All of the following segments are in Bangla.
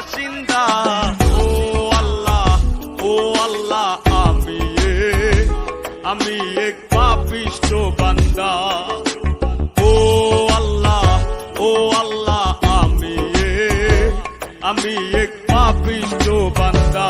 বাসিন্দা। ও আল্লাহ আমি এক পাপিষ্ঠ বান্দা। ও আল্লাহ আমি এক পাপিষ্ঠ বান্দা।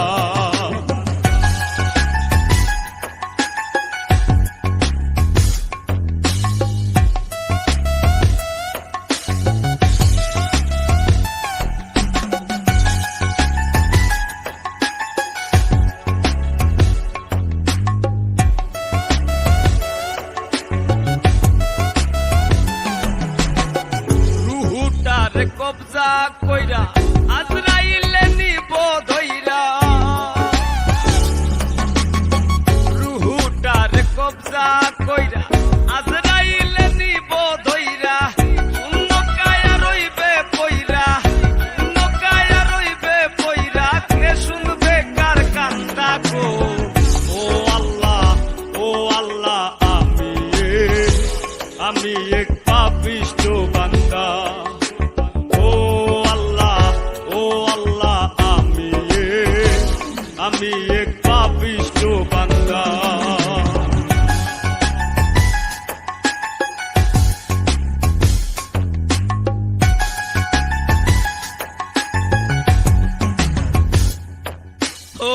কবজা কইরা আজরাইলে নিব ধইরা। রুহুটার কবজা কইরা আজরাইলে নিব ধইরা। শূন্য কায়া রইবে পইরা, শূন্য কায়া রইবে পইরা। কে শুনবে কার কান্না গো? ও আল্লাহ আমি এক পাপিষ্ঠ বান্দা। আমি এক পাপিষ্ঠ বান্দা। ও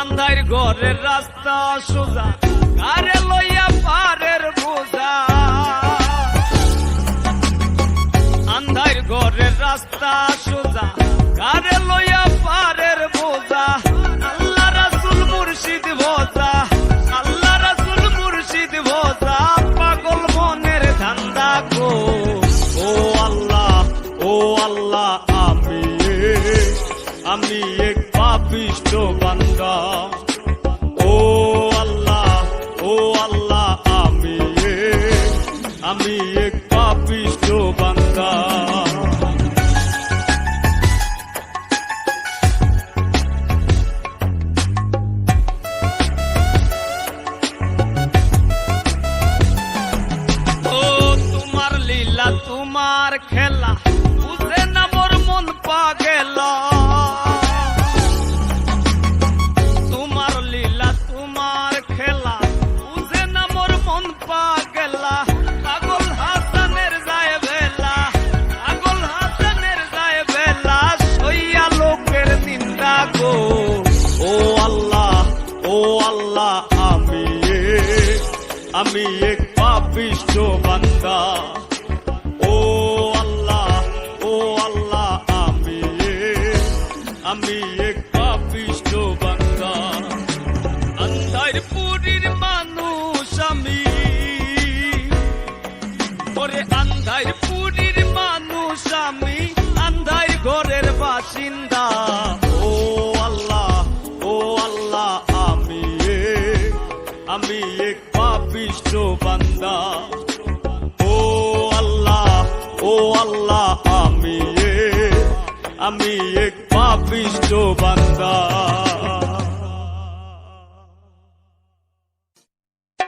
আন্ধার ঘরের রাস্তা সোজা, কারে লইয়া পারের বোঝা। আন্ধার ঘরের রাস্তা সোজা, কারে লইয়া পারের বোঝা। আল্লাহ রাসূল মুর্শিদ ভোজা, আল্লাহ রাসূল মুর্শিদ ভোজা। পাগল মনের ধান্দা গো। ও আল্লাহ আমি এক পাপিষ্ঠ বান্দা। ও আল্লাহ আমি এক পাপিষ্ঠ বান্দা। তোমার খেলা বুঝে না মোর মন পাগল। তোমার লীলা তোমার খেলা বুঝে না মোর মন পাগল। পাগল হাসানের যায় বেলা, পাগল হাসানের যায় বেলা। সইয়া লোকের নিন্দা গো। ও আল্লাহ আমি এক পাপিষ্ঠ বান্দা। ও আল্লাহ আমি এক পাপিষ্ঠ বান্দা। আন্ধার পুরীর মানুষ আমি, ওরে আন্ধার পুরীর মানুষ আমি, আন্ধার ঘরের বাসিন্দা। ও আল্লাহ আমি এক পাপিষ্ঠ বান্দা। ও আল্লাহ আমি এক পাপিষ্ঠ বান্দা।